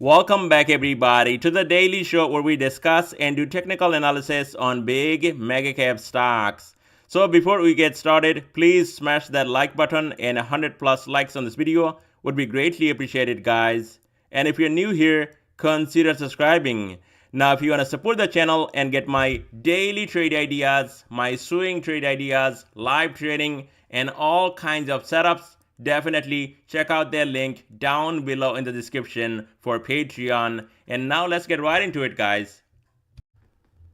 Welcome back everybody to the daily show where we discuss and do technical analysis on big mega cap stocks. So before we get started, please smash that like button, and 100 plus likes on this video would be greatly appreciated, guys. And if you're new here, consider subscribing. Now if you want to support the channel and get my daily trade ideas, my swing trade ideas, live trading, and all kinds of setups, definitely check out their link down below in the description for Patreon. And now let's get right into it, guys.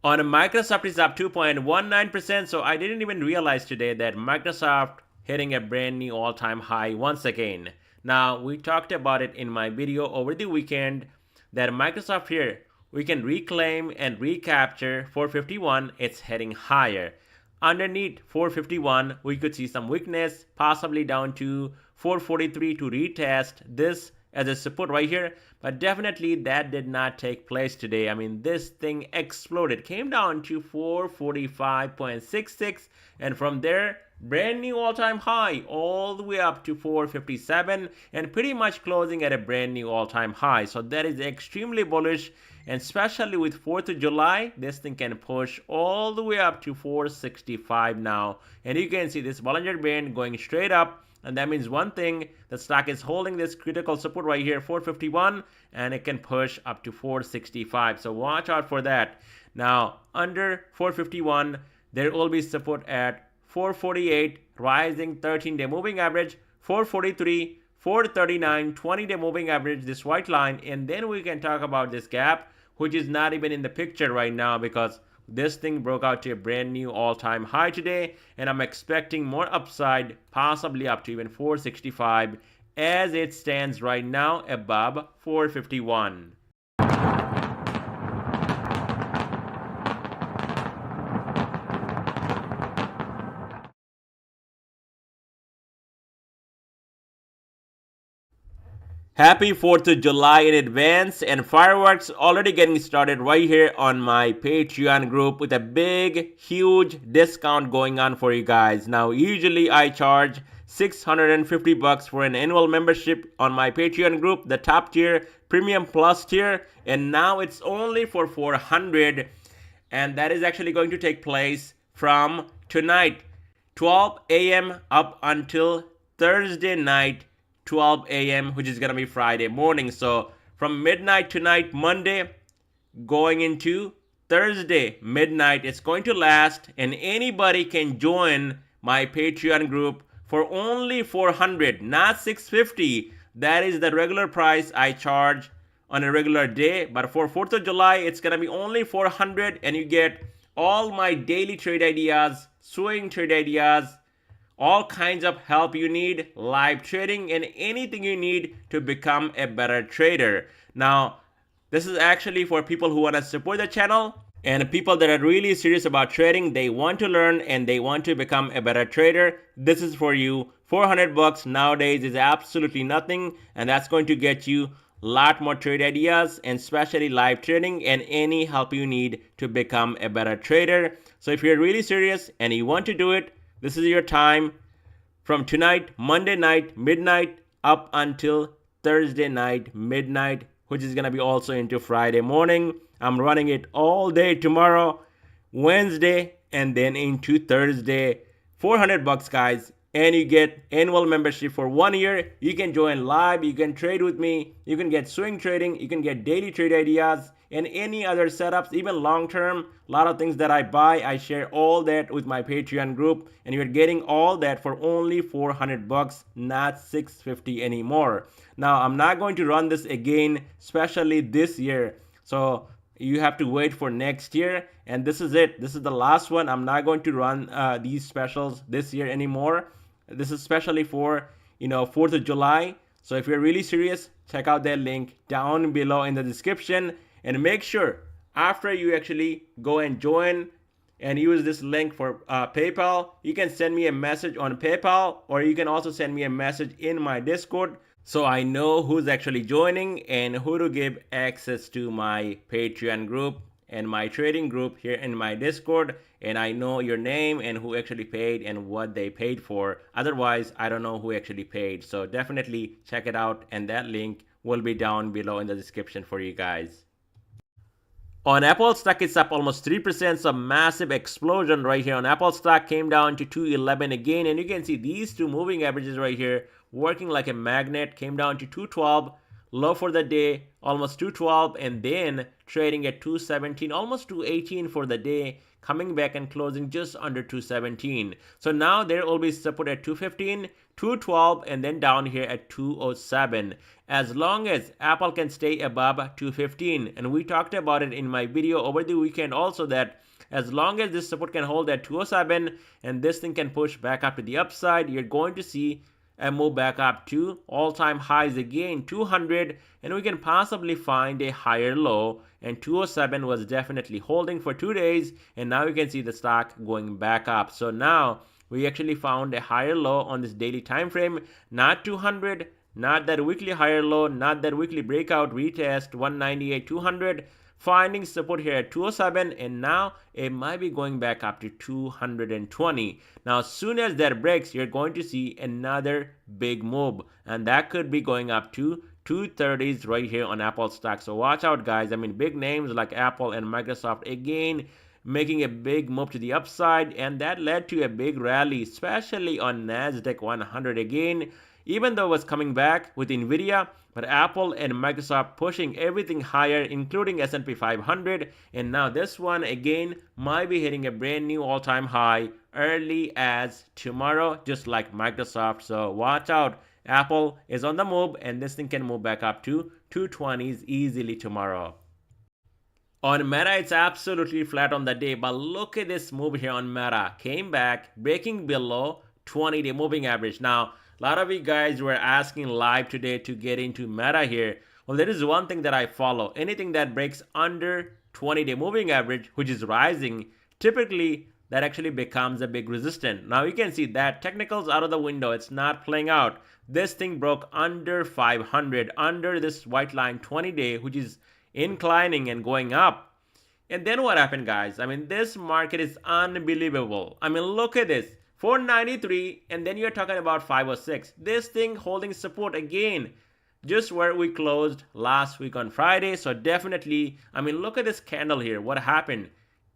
On Microsoft is up 2.19%, so I didn't even realize today that Microsoft hitting a brand new all-time high once again. Now, we talked about it in my video over the weekend that Microsoft here, we can reclaim and recapture 451, it's heading higher. Underneath 451, we could see some weakness, possibly down to 443 to retest this as a support right here. But definitely that did not take place today. I mean, this thing exploded, came down to 445.66, and from there, brand new all-time high all the way up to 457, and pretty much closing at a brand new all-time high. So that is extremely bullish, and especially with 4th of July, this thing can push all the way up to 465 now. And you can see this Bollinger Band going straight up, and that means one thing, the stock is holding this critical support right here, 451, and it can push up to 465. So watch out for that. Now, under 451, there will be support at 448, rising 13-day moving average, 443, 439, 20-day moving average, this white line. And then we can talk about this gap, which is not even in the picture right now because this thing broke out to a brand new all-time high today, and I'm expecting more upside, possibly up to even 465 as it stands right now above 451. Happy 4th of July in advance, and fireworks already getting started right here on my Patreon group with a big, huge discount going on for you guys. Now, usually I charge $650 for an annual membership on my Patreon group, the top tier, premium plus tier, and now it's only for $400, and that is actually going to take place from tonight, 12 a.m. up until Thursday night, 12 a.m., which is going to be Friday morning. So from midnight tonight, Monday, going into Thursday midnight, it's going to last, and anybody can join my Patreon group for only $400, not $650. That is the regular price I charge on a regular day. But for 4th of July, it's going to be only $400, and you get all my daily trade ideas, swing trade ideas, all kinds of help you need, live trading, and anything you need to become a better trader. Now, this is actually for people who want to support the channel and people that are really serious about trading. They want to learn and they want to become a better trader. This is for you. $400 nowadays is absolutely nothing, and that's going to get you a lot more trade ideas, and especially live trading and any help you need to become a better trader. So if you're really serious and you want to do it, this is your time from tonight, Monday night, midnight, up until Thursday night, midnight, which is going to be also into Friday morning. I'm running it all day tomorrow, Wednesday, and then into Thursday. $400, guys. And you get annual membership for 1 year. You can join live. You can trade with me. You can get swing trading. You can get daily trade ideas and any other setups, even long term. A lot of things that I buy, I share all that with my Patreon group, and you're getting all that for only $400, not $650 anymore. Now, I'm not going to run this again, especially this year. So you have to wait for next year, and this is it. This is the last one. I'm not going to run these specials this year anymore. This is especially for 4th of July. So if you're really serious, check out that link down below in the description, and make sure after you actually go and join and use this link for PayPal, you can send me a message on PayPal, or you can also send me a message in my Discord, so I know who's actually joining and who to give access to my Patreon group and my trading group here in my Discord, and I know your name and who actually paid and what they paid for. Otherwise, I don't know who actually paid. So definitely check it out, and that link will be down below in the description for you guys. On Apple stock, it's up almost 3%, so massive explosion right here on Apple stock. Came down to 211 again, and you can see these two moving averages right here working like a magnet. Came down to 212, low for the day, almost 212, and then trading at 217, almost 218 for the day, coming back and closing just under 217. So now there will be support at 215, 212, and then down here at 207. As long as Apple can stay above 215, and we talked about it in my video over the weekend also, that as long as this support can hold at 207 and this thing can push back up to the upside, you're going to see and move back up to all-time highs again, 200, and we can possibly find a higher low, and 207 was definitely holding for 2 days, and now you can see the stock going back up. So now we actually found a higher low on this daily time frame, not 200, not that weekly higher low, not that weekly breakout retest 198, 200, finding support here at 207, and now it might be going back up to 220. Now, as soon as that breaks, you're going to see another big move, and that could be going up to 230s right here on Apple stock. So watch out, guys. I mean, big names like Apple and Microsoft again making a big move to the upside, and that led to a big rally, especially on Nasdaq 100 again. Even though it was coming back with Nvidia, but Apple and Microsoft pushing everything higher, including S&P 500, and now this one again might be hitting a brand new all-time high early as tomorrow, just like Microsoft. So watch out. Apple is on the move, and this thing can move back up to 220s easily tomorrow. On Meta, it's absolutely flat on the day, but look at this move here on Meta. Came back, breaking below 20-day moving average. Now, a lot of you guys were asking live today to get into Meta here. Well, there is one thing that I follow. Anything that breaks under 20-day moving average, which is rising, typically that actually becomes a big resistance. Now you can see that technicals out of the window. It's not playing out. This thing broke under 500, under this white line 20-day, which is inclining and going up. And then what happened, guys? I mean, this market is unbelievable. I mean, look at this. 493, and then you're talking about 506. This thing holding support again, just where we closed last week on Friday. So definitely, I mean, look at this candle here. What happened?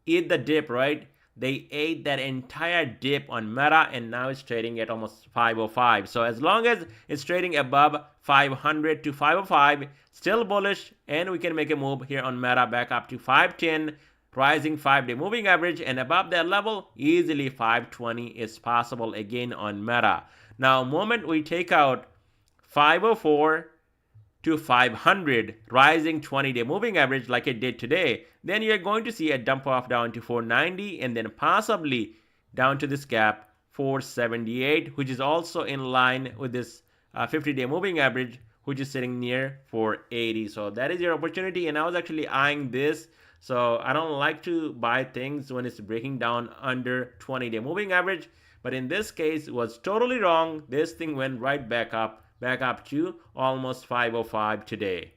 Eat the dip, right? They ate that entire dip on Meta, and now it's trading at almost 505. So as long as it's trading above 500 to 505, still bullish, and we can make a move here on Meta back up to 510. Rising 5-day moving average, and above that level, easily 520 is possible again on Meta. Now, moment we take out 504 to 500, rising 20-day moving average like it did today, then you're going to see a dump off down to 490, and then possibly down to this gap 478, which is also in line with this 50-day moving average, which is sitting near 480. So that is your opportunity, and I was actually eyeing this. So I don't like to buy things when it's breaking down under 20-day moving average. But in this case, it was totally wrong. This thing went right back up to almost 505 today.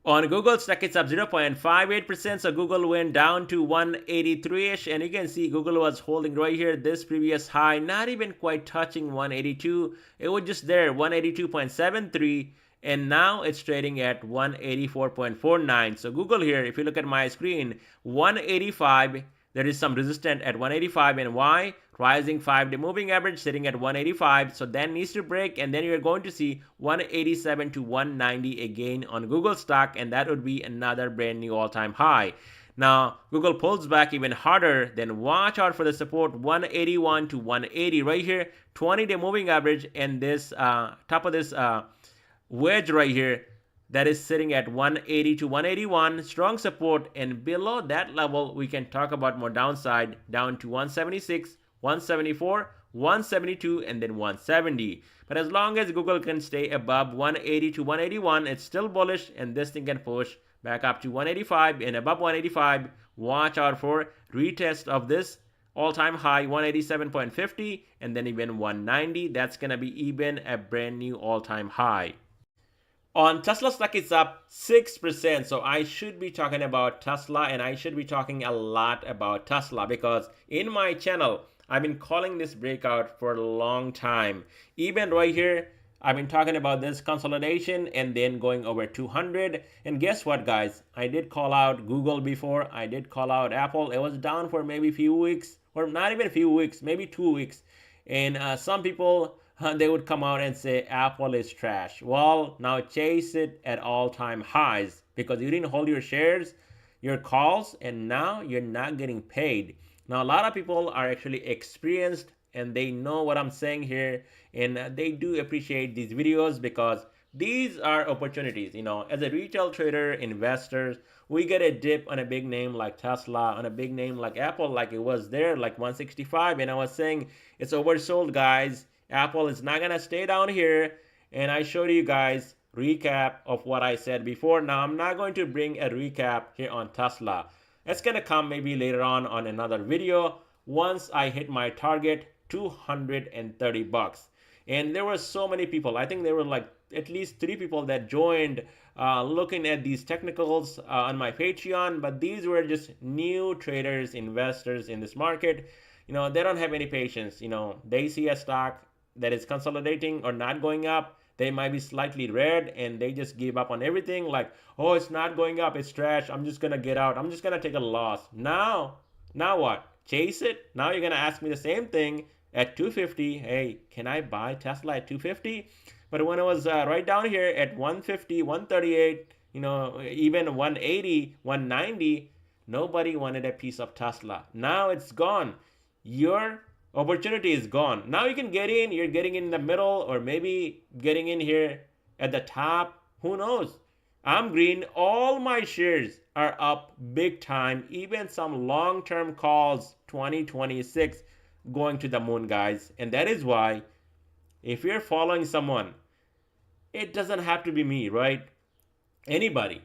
On Google stock, it's up 0.58%. So Google went down to 183-ish. And you can see Google was holding right here this previous high, not even quite touching 182. It was just there, 182.73. And now it's trading at 184.49. So Google here, if you look at my screen, 185, there is some resistance at 185. And why? Rising 5-day moving average sitting at 185. So that needs to break, and then you're going to see 187 to 190 again on Google stock, and that would be another brand new all-time high. Now, Google pulls back even harder, then watch out for the support 181 to 180 right here, 20-day moving average, and this top of this wedge right here that is sitting at 180 to 181, strong support, and below that level we can talk about more downside down to 176, 174, 172, and then 170. But as long as Google can stay above 180 to 181, it's still bullish, and this thing can push back up to 185, and above 185 watch out for retest of this all-time high 187.50, and then even 190. That's gonna be even a brand new all-time high. On Tesla stock, it's up 6%. So I should be talking about Tesla, and I should be talking a lot about Tesla, because in my channel, I've been calling this breakout for a long time. Even right here, I've been talking about this consolidation and then going over 200. And guess what, guys? I did call out Google before. I did call out Apple. It was down for maybe a few weeks, or not even a few weeks, maybe 2 weeks. And some people, they would come out and say Apple is trash. Well, now chase it at all-time highs because you didn't hold your shares, your calls, and now you're not getting paid. Now, a lot of people are actually experienced and they know what I'm saying here, and they do appreciate these videos because these are opportunities. As a retail trader, investors, we get a dip on a big name like Tesla, on a big name like Apple, like it was there, like 165, and I was saying it's oversold, guys. Apple is not gonna stay down here, and I showed you guys recap of what I said before. Now I'm not going to bring a recap here on Tesla. It's gonna come maybe later on another video once I hit my target 230 bucks. And there were so many people. I think there were like at least 3 people that joined looking at these technicals on my Patreon, but these were just new traders, investors in this market. They don't have any patience. They see a stock that is consolidating or not going up. They might be slightly red and they just give up on everything, like, oh, it's not going up, it's trash, I'm just gonna get out, I'm just gonna take a loss. Now what? Chase it? Now you're gonna ask me the same thing at 250. Hey, can I buy Tesla at 250? But when it was right down here at 150, 138, even 180, 190, nobody wanted a piece of Tesla. Now it's gone. Your opportunity is gone. Now you can get in. You're getting in the middle, or maybe getting in here at the top. Who knows? I'm green. All my shares are up big time. Even some long-term calls, 2026, going to the moon, guys. And that is why, if you're following someone, it doesn't have to be me, right? Anybody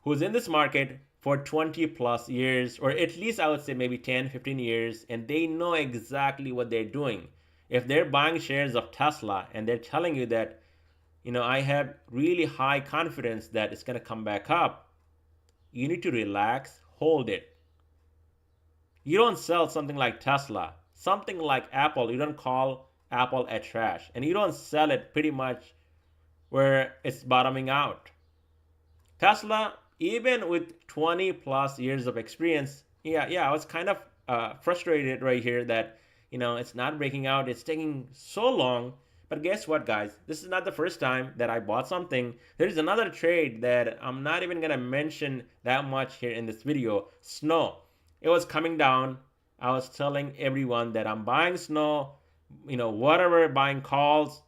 who's in this market for 20 plus years, or at least I would say maybe 10, 15 years, and they know exactly what they're doing. If they're buying shares of Tesla and they're telling you that, I have really high confidence that it's going to come back up, you need to relax, hold it. You don't sell something like Tesla, something like Apple, you don't call Apple a trash, and you don't sell it pretty much where it's bottoming out. Tesla, even with 20 plus years of experience, I was kind of frustrated right here that, it's not breaking out. It's taking so long. But guess what, guys? This is not the first time that I bought something. There's another trade that I'm not even going to mention that much here in this video. Snow. It was coming down. I was telling everyone that I'm buying Snow, whatever, buying calls.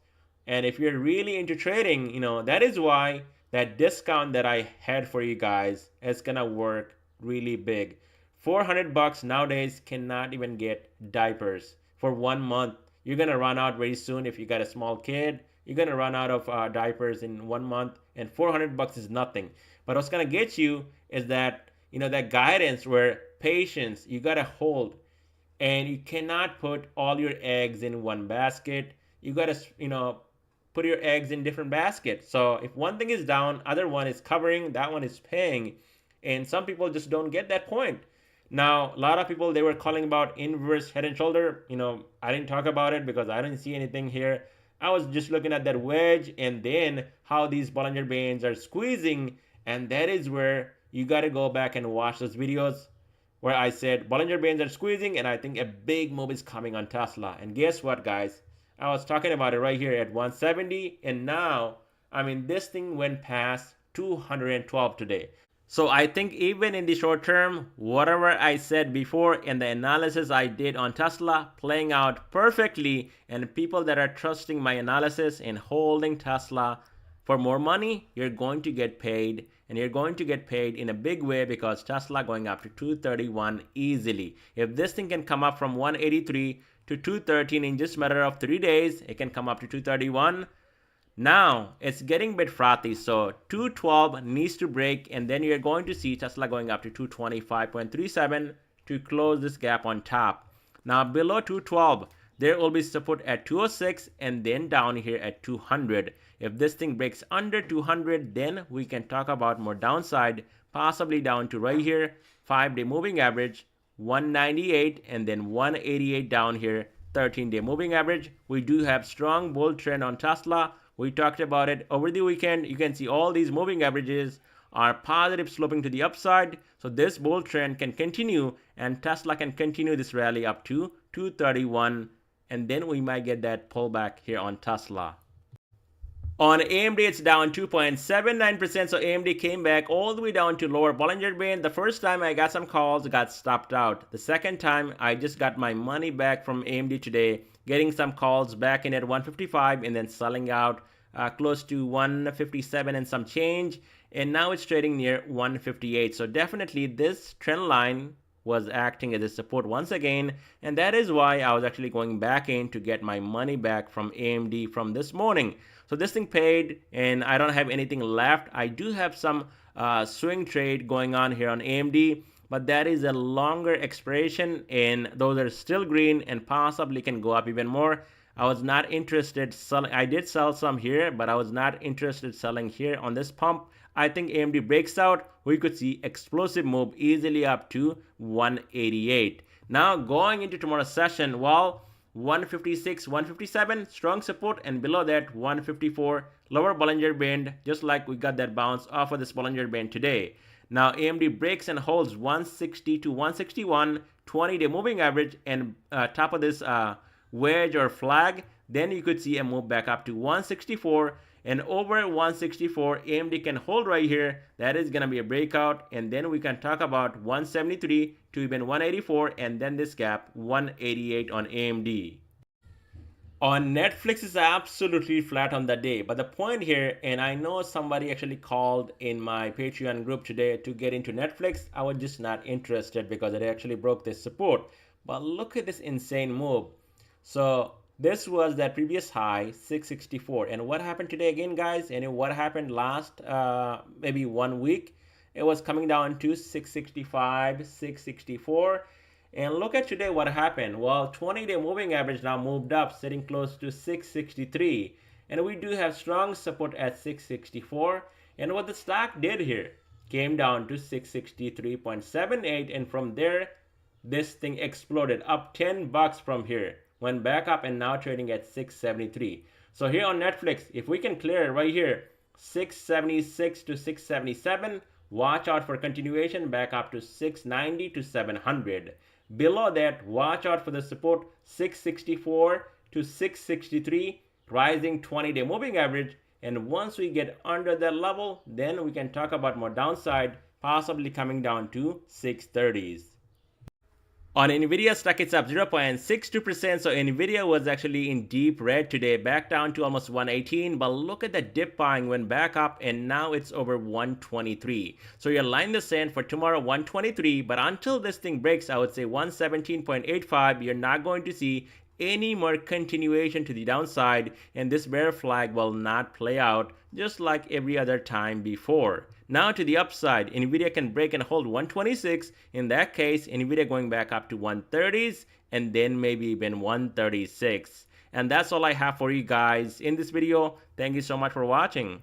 And if you're really into trading, that is why that discount that I had for you guys is gonna work really big. 400 bucks nowadays cannot even get diapers for 1 month. You're gonna run out very soon. If you got a small kid, you're gonna run out of diapers in 1 month, and 400 bucks is nothing. But what's gonna get you is that, that guidance where patience, you gotta hold, and you cannot put all your eggs in one basket. You gotta, put your eggs in different baskets. So if one thing is down, other one is covering, that one is paying. And some people just don't get that point. Now, a lot of people, they were calling about inverse head and shoulder. I didn't talk about it because I didn't see anything here. I was just looking at that wedge and then how these Bollinger Bands are squeezing. And that is where you got to go back and watch those videos where I said Bollinger Bands are squeezing and I think a big move is coming on Tesla. And guess what, guys? I was talking about it right here at 170, and now, this thing went past 212 today. So I think even in the short term, whatever I said before in the analysis I did on Tesla playing out perfectly, and people that are trusting my analysis and holding Tesla for more money, you're going to get paid, and you're going to get paid in a big way because Tesla going up to 231 easily. If this thing can come up from 183 to 213 in just a matter of 3 days, it can come up to 231. Now it's getting a bit frothy, so 212 needs to break, and then you're going to see Tesla going up to 225.37 to close this gap on top. Now below 212, there will be support at 206 and then down here at 200. If this thing breaks under 200, then we can talk about more downside, possibly down to right here, 5-day moving average, 198, and then 188 down here, 13-day moving average. We do have strong bull trend on Tesla, We talked about it over the weekend. You can see all these moving averages are positive, sloping to the upside. So this bull trend can continue, and Tesla can continue this rally up to 231, and then we might get that pullback here on Tesla. On AMD, it's down 2.79%, so AMD came back all the way down to lower Bollinger Band. The first time I got some calls, got stopped out. The second time, I just got my money back from AMD today, getting some calls back in at 155 and then selling out close to 157 and some change. And now it's trading near 158. So definitely this trend line was acting as a support once again, and that is why I was actually going back in to get my money back from AMD from this morning. So this thing paid, and I don't have anything left. I do have some swing trade going on here on AMD, but that is a longer expiration, and those are still green and possibly can go up even more. I was not interested selling. I did sell some here, but I was not interested selling here on this pump. I think AMD breaks out, we could see explosive move easily up to 188. Now going into tomorrow's session, well, 156, 157, strong support, and below that 154, lower Bollinger Band, just like we got that bounce off of this Bollinger Band today. Now AMD breaks and holds 160 to 161, 20-day moving average, and top of this wedge or flag, then you could see a move back up to 164, and over 164 AMD can hold right here. That is going to be a breakout, and then we can talk about 173 to even 184, and then this gap 188 on AMD. On Netflix is absolutely flat on the day, but the point here, and I know somebody actually called in my Patreon group today to get into Netflix. I was just not interested because it actually broke this support. But look at this insane move. So this was that previous high, 664. And what happened today again, guys? And what happened last maybe 1 week? It was coming down to 665, 664. And look at today what happened. Well, 20-day moving average now moved up, sitting close to 663. And we do have strong support at 664. And what the stock did here, came down to 663.78. And from there, this thing exploded up $10 from here. Went back up and now trading at 673. So here on Netflix, if we can clear it right here, 676 to 677, watch out for continuation back up to 690 to 700. Below that, watch out for the support 664 to 663, rising 20-day moving average. And once we get under that level, then we can talk about more downside, possibly coming down to 630s. On Nvidia stock, it's up 0.62%, so Nvidia was actually in deep red today, back down to almost 118, but look at the dip buying, went back up, and now it's over 123. So you're line the sand for tomorrow, 123, but until this thing breaks, I would say 117.85, you're not going to see any more continuation to the downside, and this bear flag will not play out just like every other time before. Now to the upside, Nvidia can break and hold 126. In that case, Nvidia going back up to 130s and then maybe even 136. And that's all I have for you guys in this video. Thank you so much for watching.